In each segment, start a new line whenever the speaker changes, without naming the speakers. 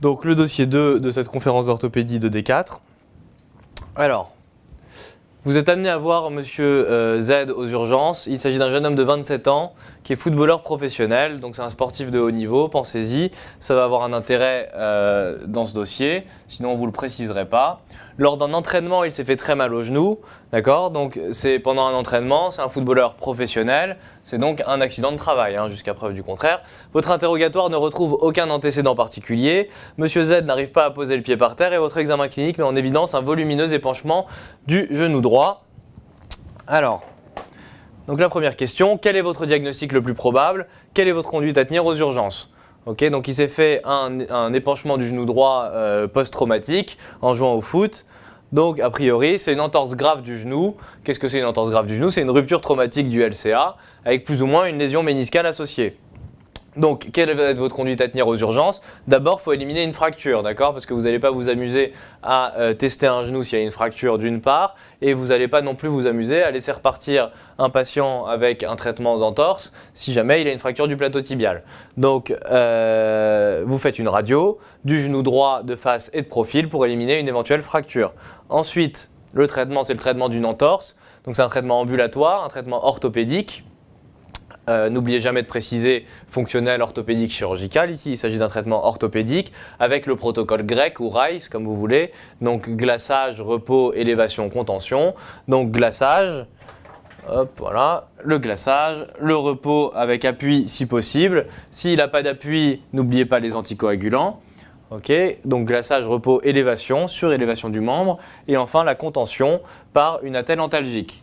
Donc le dossier 2 de cette conférence d'orthopédie de D4. Alors, vous êtes amené à voir Monsieur Z aux urgences. Il s'agit d'un jeune homme de 27 ans qui est footballeur professionnel. Donc c'est un sportif de haut niveau, pensez-y. Ça va avoir un intérêt dans ce dossier, sinon on ne vous le préciserait pas. Lors d'un entraînement, il s'est fait très mal au genou, d'accord? Donc c'est pendant un entraînement, c'est un footballeur professionnel, c'est donc un accident de travail, jusqu'à preuve du contraire. Votre interrogatoire ne retrouve aucun antécédent particulier. Monsieur Z n'arrive pas à poser le pied par terre et votre examen clinique met en évidence un volumineux épanchement du genou droit. Alors, donc la première question, quel est votre diagnostic le plus probable? Quelle est votre conduite à tenir aux urgences? Okay, donc il s'est fait un épanchement du genou droit post-traumatique en jouant au foot. Donc a priori c'est une entorse grave du genou. Qu'est-ce que c'est une entorse grave du genou? C'est une rupture traumatique du LCA avec plus ou moins une lésion méniscale associée. Donc, quelle va être votre conduite à tenir aux urgences? D'abord, il faut éliminer une fracture, d'accord? Parce que vous n'allez pas vous amuser à tester un genou s'il y a une fracture d'une part, et vous n'allez pas non plus vous amuser à laisser repartir un patient avec un traitement d'entorse si jamais il a une fracture du plateau tibial. Donc, vous faites une radio du genou droit de face et de profil pour éliminer une éventuelle fracture. Ensuite, le traitement, c'est le traitement d'une entorse. Donc, c'est un traitement ambulatoire, un traitement orthopédique. N'oubliez jamais de préciser fonctionnel, orthopédique, chirurgical. Ici, il s'agit d'un traitement orthopédique avec le protocole grec ou RICE, comme vous voulez. Donc, glaçage, repos, élévation, contention. Donc, glaçage, hop, voilà, le glaçage, le repos avec appui si possible. S'il n'a pas d'appui, n'oubliez pas les anticoagulants. Okay, donc glaçage, repos, élévation, surélévation du membre. Et enfin, la contention par une attelle antalgique.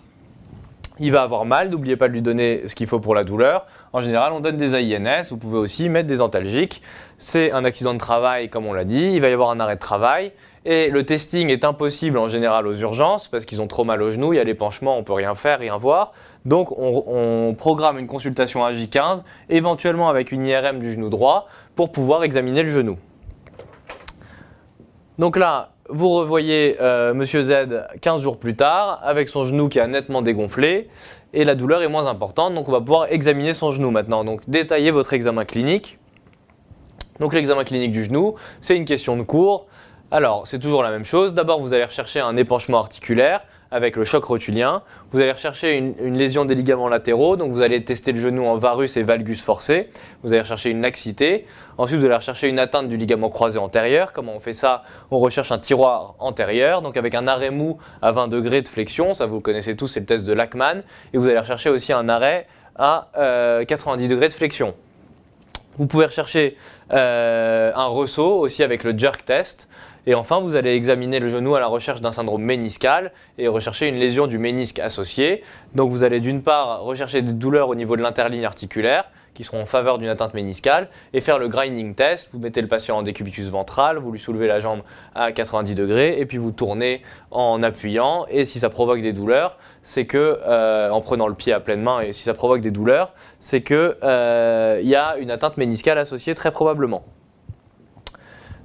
Il va avoir mal, n'oubliez pas de lui donner ce qu'il faut pour la douleur. En général, on donne des AINS, vous pouvez aussi mettre des antalgiques. C'est un accident de travail, comme on l'a dit, il va y avoir un arrêt de travail. Et le testing est impossible en général aux urgences parce qu'ils ont trop mal au genou, il y a l'épanchement, on ne peut rien faire, rien voir. Donc on programme une consultation à J15, éventuellement avec une IRM du genou droit, pour pouvoir examiner le genou. Donc là, vous revoyez Monsieur Z 15 jours plus tard avec son genou qui a nettement dégonflé et la douleur est moins importante. Donc on va pouvoir examiner son genou maintenant. Donc détaillez votre examen clinique. Donc l'examen clinique du genou, c'est une question de cours. Alors c'est toujours la même chose. D'abord vous allez rechercher un épanchement articulaire avec le choc rotulien. Vous allez rechercher une lésion des ligaments latéraux, donc vous allez tester le genou en varus et valgus forcé. Vous allez rechercher une laxité. Ensuite, vous allez rechercher une atteinte du ligament croisé antérieur. Comment on fait ça? On recherche un tiroir antérieur, donc avec un arrêt mou à 20 degrés de flexion. Ça, vous le connaissez tous, c'est le test de Lachman. Et vous allez rechercher aussi un arrêt à 90 degrés de flexion. Vous pouvez rechercher un ressaut aussi avec le jerk test. Et enfin, vous allez examiner le genou à la recherche d'un syndrome méniscal et rechercher une lésion du ménisque associée. Donc vous allez d'une part rechercher des douleurs au niveau de l'interligne articulaire qui seront en faveur d'une atteinte méniscale et faire le grinding test. Vous mettez le patient en décubitus ventral, vous lui soulevez la jambe à 90 degrés et puis vous tournez en appuyant. Et si ça provoque des douleurs, c'est que, en prenant le pied à pleine main, et si ça provoque des douleurs, c'est qu'il y a une atteinte méniscale associée très probablement.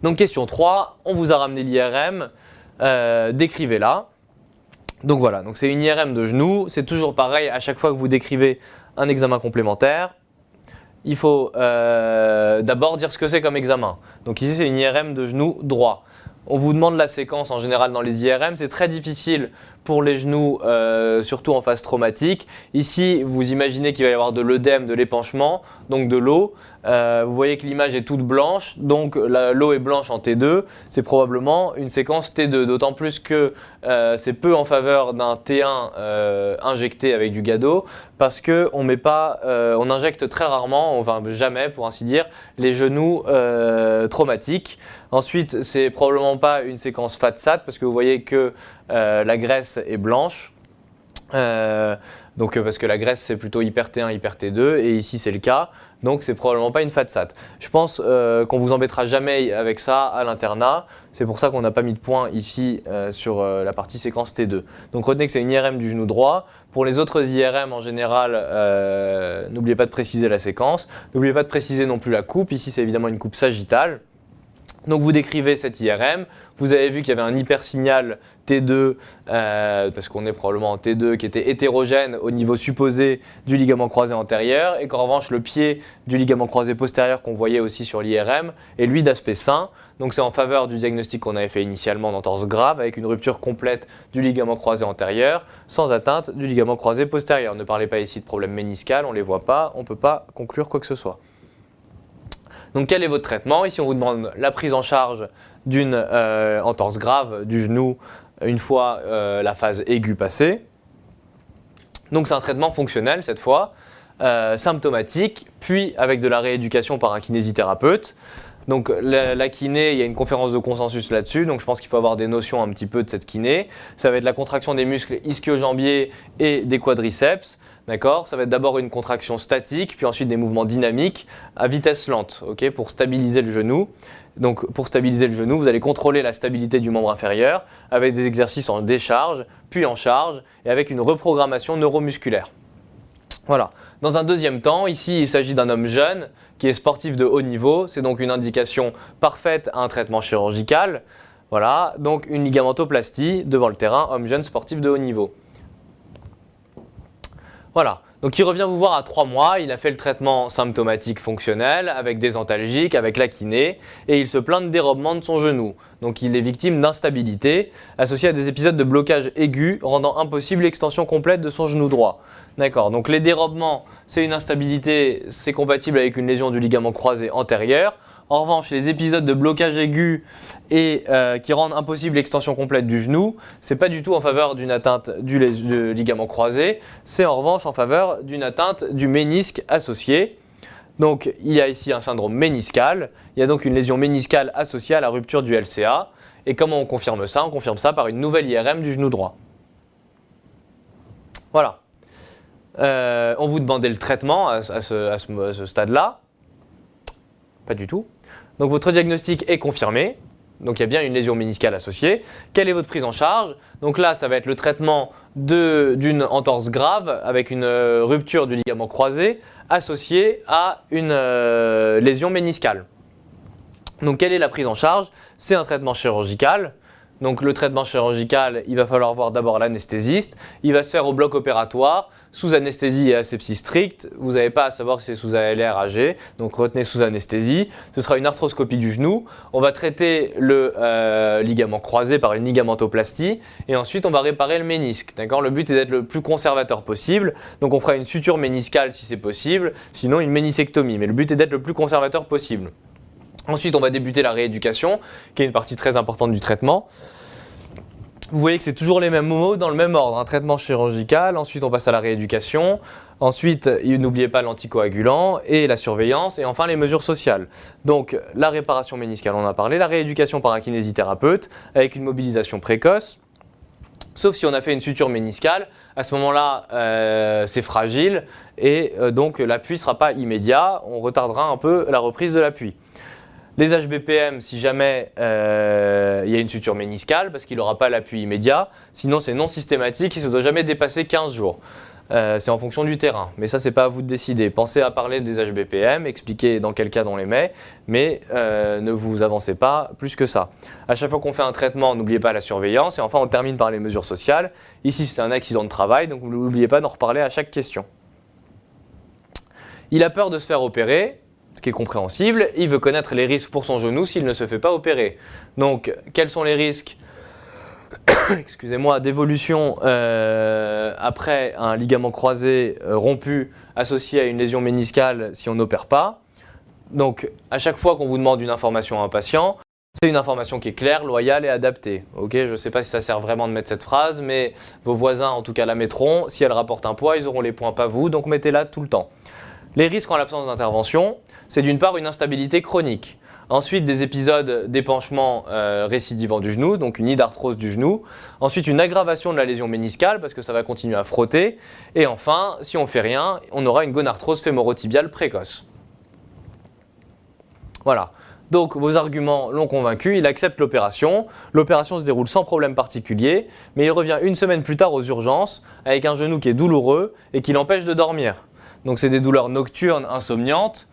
Donc question 3, on vous a ramené l'IRM, décrivez-la. Donc voilà, donc c'est une IRM de genou, c'est toujours pareil à chaque fois que vous décrivez un examen complémentaire. Il faut d'abord dire ce que c'est comme examen. Donc ici c'est une IRM de genou droit. On vous demande la séquence en général dans les IRM, c'est très difficile pour les genoux, surtout en phase traumatique. Ici, vous imaginez qu'il va y avoir de l'œdème, de l'épanchement, donc de l'eau. Vous voyez que l'image est toute blanche, donc l'eau est blanche en T2. C'est probablement une séquence T2, d'autant plus que c'est peu en faveur d'un T1 injecté avec du GADO, parce qu'on on injecte très rarement, enfin jamais pour ainsi dire, les genoux traumatiques. Ensuite, c'est probablement pas une séquence FATSAT, parce que vous voyez que la graisse est blanche. Donc parce que la graisse c'est plutôt hyper T1, hyper T2 et ici c'est le cas, donc c'est probablement pas une FATSAT. Je pense qu'on vous embêtera jamais avec ça à l'internat, c'est pour ça qu'on n'a pas mis de point ici sur la partie séquence T2. Donc retenez que c'est une IRM du genou droit. Pour les autres IRM en général, n'oubliez pas de préciser la séquence, n'oubliez pas de préciser non plus la coupe, ici c'est évidemment une coupe sagittale. Donc vous décrivez cette IRM, vous avez vu qu'il y avait un hypersignal T2, parce qu'on est probablement en T2, qui était hétérogène au niveau supposé du ligament croisé antérieur, et qu'en revanche le pied du ligament croisé postérieur qu'on voyait aussi sur l'IRM est lui d'aspect sain. Donc c'est en faveur du diagnostic qu'on avait fait initialement d'entorse grave, avec une rupture complète du ligament croisé antérieur, sans atteinte du ligament croisé postérieur. Ne parlez pas ici de problème méniscal, on ne les voit pas, on ne peut pas conclure quoi que ce soit. Donc quel est votre traitement? Ici on vous demande la prise en charge d'une entorse grave du genou une fois la phase aiguë passée. Donc c'est un traitement fonctionnel cette fois, symptomatique, puis avec de la rééducation par un kinésithérapeute. Donc la kiné, il y a une conférence de consensus là-dessus, donc je pense qu'il faut avoir des notions un petit peu de cette kiné. Ça va être la contraction des muscles ischio-jambiers et des quadriceps. D'accord? Ça va être d'abord une contraction statique, puis ensuite des mouvements dynamiques à vitesse lente, okay, pour stabiliser le genou. Donc pour stabiliser le genou, vous allez contrôler la stabilité du membre inférieur avec des exercices en décharge, puis en charge, et avec une reprogrammation neuromusculaire. Voilà. Dans un deuxième temps, ici il s'agit d'un homme jeune qui est sportif de haut niveau, c'est donc une indication parfaite à un traitement chirurgical. Voilà, donc une ligamentoplastie devant le terrain, homme jeune sportif de haut niveau. Voilà, donc il revient vous voir à 3 mois, il a fait le traitement symptomatique fonctionnel avec des antalgiques, avec la kiné, et il se plaint de dérobement de son genou. Donc il est victime d'instabilité associée à des épisodes de blocage aigu rendant impossible l'extension complète de son genou droit. D'accord, donc les dérobements, c'est une instabilité, c'est compatible avec une lésion du ligament croisé antérieur. En revanche, les épisodes de blocage aigu et qui rendent impossible l'extension complète du genou, c'est pas du tout en faveur d'une atteinte du ligament croisé, c'est en revanche en faveur d'une atteinte du ménisque associé. Donc il y a ici un syndrome méniscal, il y a donc une lésion méniscale associée à la rupture du LCA. Et comment on confirme ça? On confirme ça par une nouvelle IRM du genou droit. Voilà. On vous demandait le traitement à ce stade-là. Pas du tout. Donc votre diagnostic est confirmé, donc il y a bien une lésion méniscale associée. Quelle est votre prise en charge? Donc là, ça va être le traitement d'une entorse grave avec une rupture du ligament croisé associée à une lésion méniscale. Donc quelle est la prise en charge? C'est un traitement chirurgical. Donc le traitement chirurgical, il va falloir voir d'abord l'anesthésiste. Il va se faire au bloc opératoire, sous anesthésie et asepsie stricte. Vous n'avez pas à savoir si c'est sous ALR, AG, donc retenez sous anesthésie. Ce sera une arthroscopie du genou. On va traiter le ligament croisé par une ligamentoplastie et ensuite on va réparer le ménisque. Le but est d'être le plus conservateur possible. Donc on fera une suture méniscale si c'est possible, sinon une ménisectomie. Mais le but est d'être le plus conservateur possible. Ensuite, on va débuter la rééducation, qui est une partie très importante du traitement. Vous voyez que c'est toujours les mêmes mots dans le même ordre. Un traitement chirurgical, ensuite on passe à la rééducation, ensuite n'oubliez pas l'anticoagulant et la surveillance, et enfin les mesures sociales. Donc la réparation méniscale, on en a parlé, la rééducation par un kinésithérapeute avec une mobilisation précoce. Sauf si on a fait une suture méniscale, à ce moment-là c'est fragile et donc l'appui ne sera pas immédiat, on retardera un peu la reprise de l'appui. Les HBPM, si jamais il y a une suture méniscale, parce qu'il n'aura pas l'appui immédiat, sinon c'est non systématique et ça ne doit jamais dépasser 15 jours. C'est en fonction du terrain, mais ça c'est pas à vous de décider. Pensez à parler des HBPM, expliquez dans quel cas on les met, mais ne vous avancez pas plus que ça. À chaque fois qu'on fait un traitement, n'oubliez pas la surveillance et enfin on termine par les mesures sociales. Ici c'est un accident de travail, donc n'oubliez pas d'en reparler à chaque question. Il a peur de se faire opérer, ce qui est compréhensible, il veut connaître les risques pour son genou s'il ne se fait pas opérer. Donc quels sont les risques excusez-moi, d'évolution après un ligament croisé rompu associé à une lésion méniscale si on n'opère pas? Donc à chaque fois qu'on vous demande une information à un patient, c'est une information qui est claire, loyale et adaptée. Okay, je ne sais pas si ça sert vraiment de mettre cette phrase, mais vos voisins en tout cas la mettront. Si elle rapporte un poids, ils auront les points, pas vous, donc mettez-la tout le temps. Les risques en l'absence d'intervention, c'est d'une part une instabilité chronique. Ensuite, des épisodes d'épanchement récidivant du genou, donc une hydarthrose du genou. Ensuite, une aggravation de la lésion méniscale parce que ça va continuer à frotter. Et enfin, si on ne fait rien, on aura une gonarthrose fémorotibiale précoce. Voilà. Donc vos arguments l'ont convaincu, il accepte l'opération. L'opération se déroule sans problème particulier, mais il revient une semaine plus tard aux urgences avec un genou qui est douloureux et qui l'empêche de dormir. Donc c'est des douleurs nocturnes insomniantes.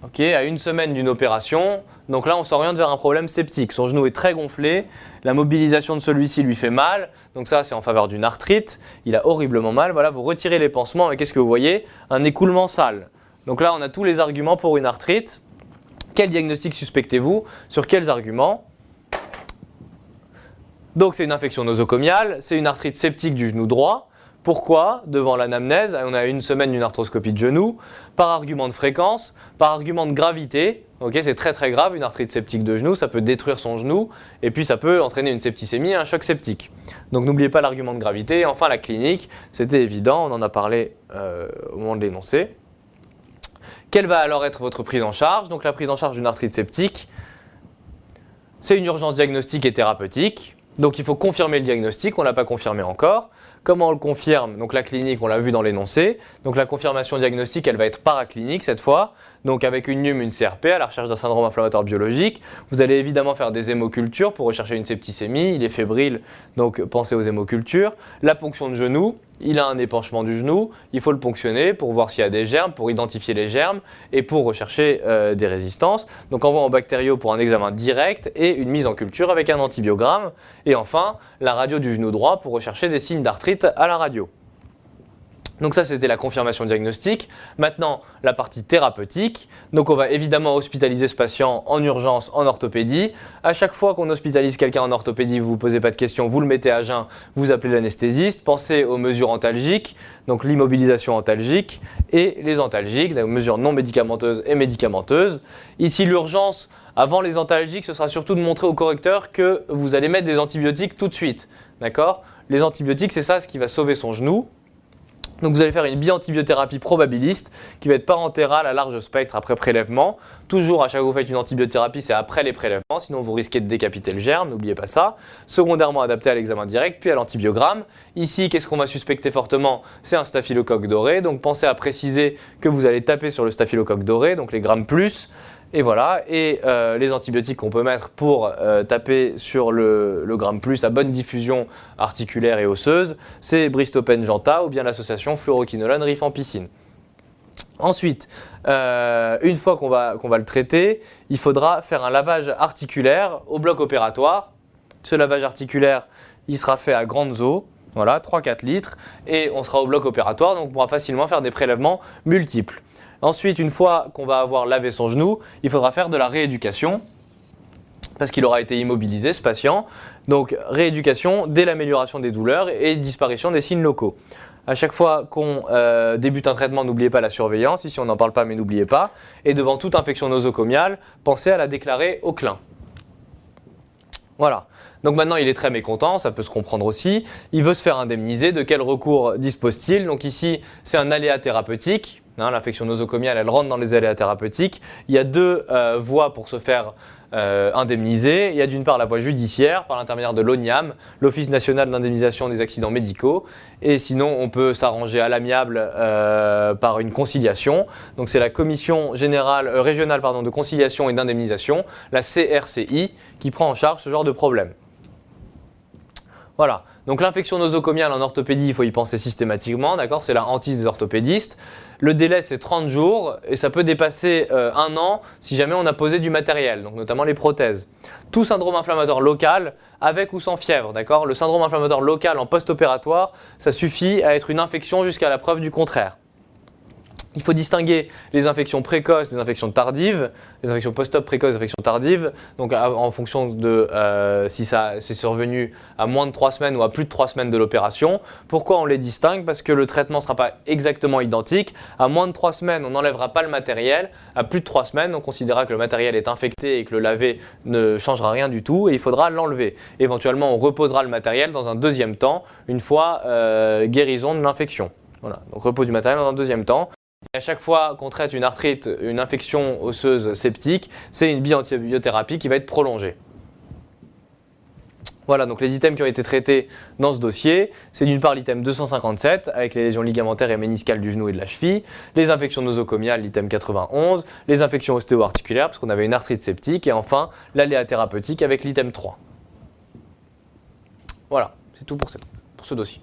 ok, à une semaine d'une opération. Donc là, on s'oriente vers un problème septique. Son genou est très gonflé, la mobilisation de celui-ci lui fait mal. Donc ça, c'est en faveur d'une arthrite. Il a horriblement mal. Voilà, vous retirez les pansements et qu'est-ce que vous voyez? Un écoulement sale. Donc là, on a tous les arguments pour une arthrite. Quel diagnostic suspectez-vous? Sur quels arguments? Donc c'est une infection nosocomiale, c'est une arthrite septique du genou droit. Pourquoi? Devant l'anamnèse, on a une semaine d'une arthroscopie de genou, par argument de fréquence, par argument de gravité. Okay, c'est très très grave, une arthrite septique de genou, ça peut détruire son genou et puis ça peut entraîner une septicémie et un choc septique. Donc n'oubliez pas l'argument de gravité. Et enfin la clinique, c'était évident, on en a parlé au moment de l'énoncé. Quelle va alors être votre prise en charge? Donc la prise en charge d'une arthrite septique, c'est une urgence diagnostique et thérapeutique. Donc il faut confirmer le diagnostic, on ne l'a pas confirmé encore. Comment on le confirme? Donc la clinique, on l'a vu dans l'énoncé. Donc la confirmation diagnostique, elle va être paraclinique cette fois. Donc avec une NUM, une CRP à la recherche d'un syndrome inflammatoire biologique. Vous allez évidemment faire des hémocultures pour rechercher une septicémie. Il est fébrile, donc pensez aux hémocultures. La ponction de genou, il a un épanchement du genou. Il faut le ponctionner pour voir s'il y a des germes, pour identifier les germes et pour rechercher des résistances. Donc envoi en bactériaux pour un examen direct et une mise en culture avec un antibiogramme. Et enfin, la radio du genou droit pour rechercher des signes d'arthrite à la radio. Donc ça, c'était la confirmation diagnostique. Maintenant, la partie thérapeutique. Donc on va évidemment hospitaliser ce patient en urgence, en orthopédie. À chaque fois qu'on hospitalise quelqu'un en orthopédie, vous ne vous posez pas de questions, vous le mettez à jeun, vous appelez l'anesthésiste. Pensez aux mesures antalgiques, donc l'immobilisation antalgique et les antalgiques, donc mesures non médicamenteuses et médicamenteuses. Ici, l'urgence, avant les antalgiques, ce sera surtout de montrer au correcteur que vous allez mettre des antibiotiques tout de suite. D'accord? Les antibiotiques, c'est ça ce qui va sauver son genou. Donc vous allez faire une biantibiothérapie probabiliste qui va être parentérale à large spectre après prélèvement. Toujours à chaque fois que vous faites une antibiothérapie, c'est après les prélèvements, sinon vous risquez de décapiter le germe, n'oubliez pas ça. Secondairement adapté à l'examen direct, puis à l'antibiogramme. Ici, qu'est-ce qu'on va suspecter fortement? C'est un staphylocoque doré, donc pensez à préciser que vous allez taper sur le staphylocoque doré, donc les grammes plus. Et voilà, et les antibiotiques qu'on peut mettre pour taper sur le gramme plus à bonne diffusion articulaire et osseuse, c'est Bristopen Janta ou bien l'association fluoroquinolone rifampicine. Ensuite, une fois qu'on va le traiter, il faudra faire un lavage articulaire au bloc opératoire. Ce lavage articulaire, il sera fait à grandes eaux, voilà, 3-4 litres, et on sera au bloc opératoire, donc on pourra facilement faire des prélèvements multiples. Ensuite, une fois qu'on va avoir lavé son genou, il faudra faire de la rééducation parce qu'il aura été immobilisé, ce patient. Donc, rééducation dès l'amélioration des douleurs et disparition des signes locaux. À chaque fois qu'on débute un traitement, n'oubliez pas la surveillance. Ici, on n'en parle pas, mais n'oubliez pas. Et devant toute infection nosocomiale, pensez à la déclarer au CLIN. Voilà. Donc maintenant, il est très mécontent, ça peut se comprendre aussi. Il veut se faire indemniser. De quel recours dispose-t-il? Donc ici, c'est un aléa thérapeutique. L'infection nosocomiale, elle rentre dans les aléas thérapeutiques. Il y a deux voies pour se faire indemniser. Il y a d'une part la voie judiciaire par l'intermédiaire de l'ONIAM, l'Office national d'indemnisation des accidents médicaux. Et sinon, on peut s'arranger à l'amiable par une conciliation. Donc c'est la Commission régionale de conciliation et d'indemnisation, la CRCI, qui prend en charge ce genre de problème. Voilà, donc l'infection nosocomiale en orthopédie, il faut y penser systématiquement, d'accord? C'est la hantise des orthopédistes. Le délai, c'est 30 jours et ça peut dépasser 1 an si jamais on a posé du matériel, donc notamment les prothèses. Tout syndrome inflammatoire local, avec ou sans fièvre, d'accord? Le syndrome inflammatoire local en post-opératoire, ça suffit à être une infection jusqu'à la preuve du contraire. Il faut distinguer les infections précoces des infections tardives, les infections post-op précoces des infections tardives, donc en fonction de si c'est survenu à moins de 3 semaines ou à plus de 3 semaines de l'opération. Pourquoi on les distingue? Parce que le traitement ne sera pas exactement identique. À moins de 3 semaines, on n'enlèvera pas le matériel. À plus de 3 semaines, on considérera que le matériel est infecté et que le laver ne changera rien du tout et il faudra l'enlever. Éventuellement, on reposera le matériel dans un deuxième temps, une fois guérison de l'infection. Voilà, donc repose du matériel dans un deuxième temps. Et à chaque fois qu'on traite une arthrite, une infection osseuse septique, c'est une biantibiothérapie qui va être prolongée. Voilà, donc les items qui ont été traités dans ce dossier, c'est d'une part l'item 257 avec les lésions ligamentaires et méniscales du genou et de la cheville, les infections nosocomiales, l'item 91, les infections ostéo-articulaires parce qu'on avait une arthrite septique et enfin l'aléa thérapeutique avec l'item 3. Voilà, c'est tout pour ce dossier.